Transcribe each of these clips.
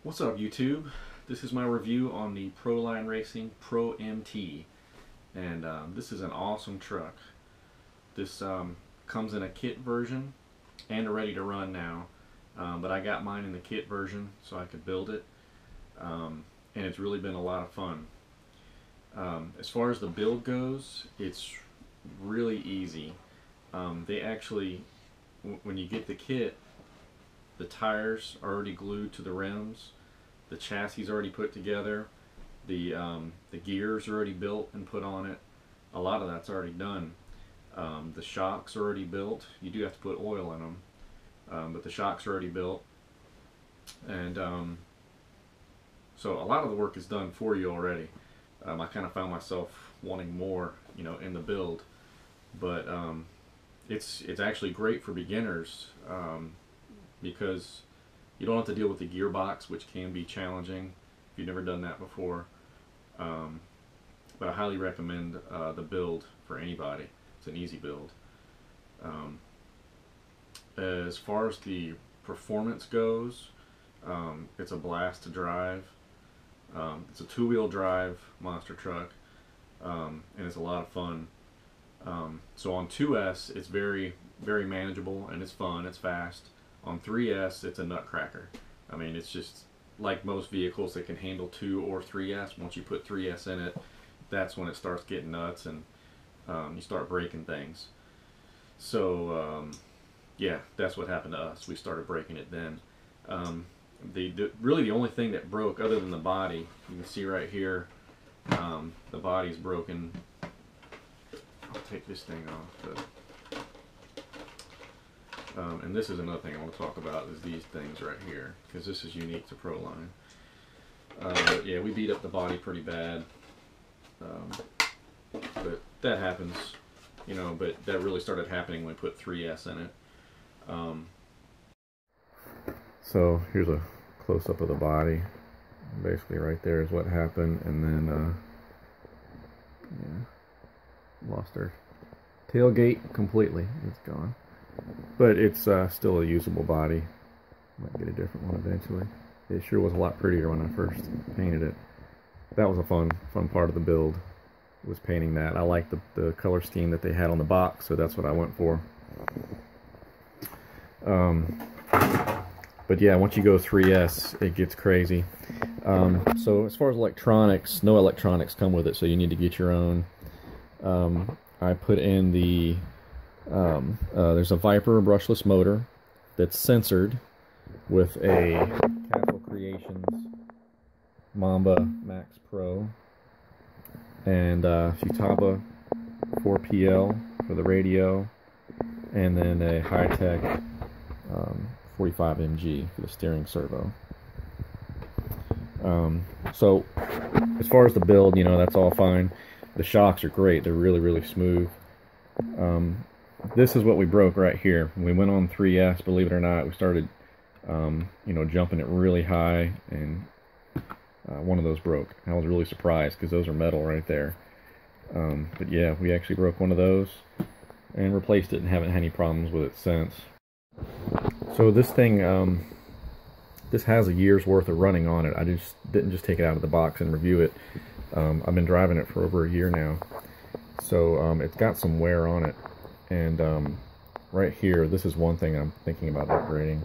What's up, YouTube? This is my review on the Proline Racing Pro-MT, and this is an awesome truck. This comes in a kit version and a ready to run now, but I got mine in the kit version so I could build it, and it's really been a lot of fun. As far as the build goes, it's really easy. They actually, when you get the kit, the tires are already glued to the rims, the chassis is already put together, the gears are already built and put on it. A lot of that's already done. The shocks are already built. You do have to put oil in them, but the shocks are already built. And so a lot of the work is done for you already. I kind of found myself wanting more, in the build, but it's actually great for beginners. Because you don't have to deal with the gearbox, which can be challenging if you've never done that before. But I highly recommend the build for anybody. It's an easy build. As far as the performance goes, it's a blast to drive. It's a two-wheel drive monster truck, and it's a lot of fun. So on 2S, it's very, very manageable, and it's fun, it's fast. On 3S, it's a nutcracker. I mean, it's just like most vehicles that can handle 2 or 3S. Once you put 3S in it, that's when it starts getting nuts and you start breaking things. So, yeah, that's what happened to us. We started breaking it then. Really the only thing that broke, other than the body, you can see right here, the body's broken. I'll take this thing off. And this is another thing I want to talk about, is these things right here, because this is unique to Proline. But yeah, we beat up the body pretty bad, but that happens, but that really started happening when we put 3S in it. So here's a close-up of the body. Basically right there is what happened, and then yeah, lost our tailgate completely. It's gone. But it's still a usable body. Might get a different one eventually. It sure was a lot prettier when I first painted it. That was a fun part of the build, was painting that. I liked the color scheme that they had on the box, so that's what I went for. But yeah, once you go 3S, it gets crazy. So as far as electronics, no electronics come with it, so you need to get your own. I put in the there's a Viper brushless motor that's sensored with a Capital Creations Mamba Max Pro and Futaba 4PL for the radio, and then a high-tech 45 MG for the steering servo. So as far as the build, that's all fine. The shocks are great. They're really, really smooth. This is what we broke right here. When we went on 3S, believe it or not, we started, jumping it really high, and one of those broke. I was really surprised because those are metal right there. But yeah, we actually broke one of those and replaced it and haven't had any problems with it since. So this thing, this has a year's worth of running on it. I didn't just take it out of the box and review it. I've been driving it for over a year now. So it's got some wear on it. And right here, this is one thing I'm thinking about upgrading.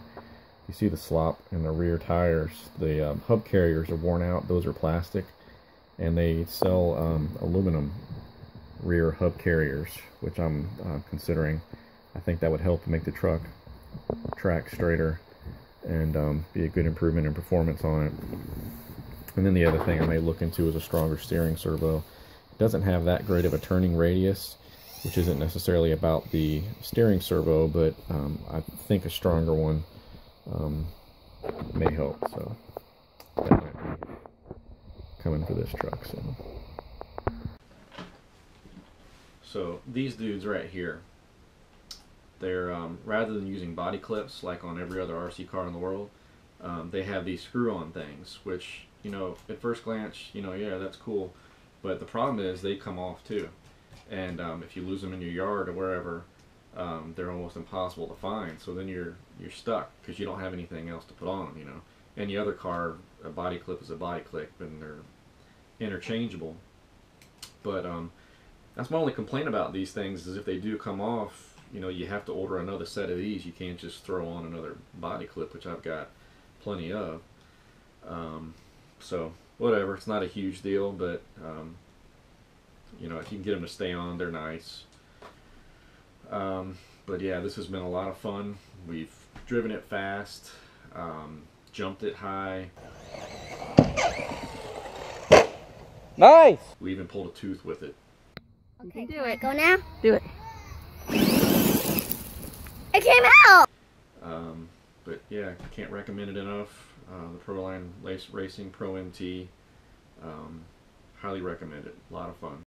You see the slop in the rear tires. The hub carriers are worn out. Those are plastic. And they sell aluminum rear hub carriers, which I'm considering. I think that would help make the truck track straighter and be a good improvement in performance on it. And then the other thing I may look into is a stronger steering servo. It doesn't have that great of a turning radius, which isn't necessarily about the steering servo, but I think a stronger one may help. So that might be coming for this truck soon. So these dudes right here, they're rather than using body clips like on every other RC car in the world, they have these screw-on things, which at first glance, yeah, that's cool, but the problem is they come off too. And if you lose them in your yard or wherever, they're almost impossible to find. So then you're stuck because you don't have anything else to put on them. Any other car a body clip is a body clip, and they're interchangeable. But that's my only complaint about these things, is if they do come off, you know, you have to order another set of these. You can't just throw on another body clip, which I've got plenty of. So whatever, it's not a huge deal, but you know, if you can get them to stay on, they're nice. But yeah, this has been a lot of fun. We've driven it fast, jumped it high. Nice! We even pulled a tooth with it. Okay, do it. Go now? Do it. It came out! But yeah, can't recommend it enough. The Proline Racing Pro-MT. Highly recommend it. A lot of fun.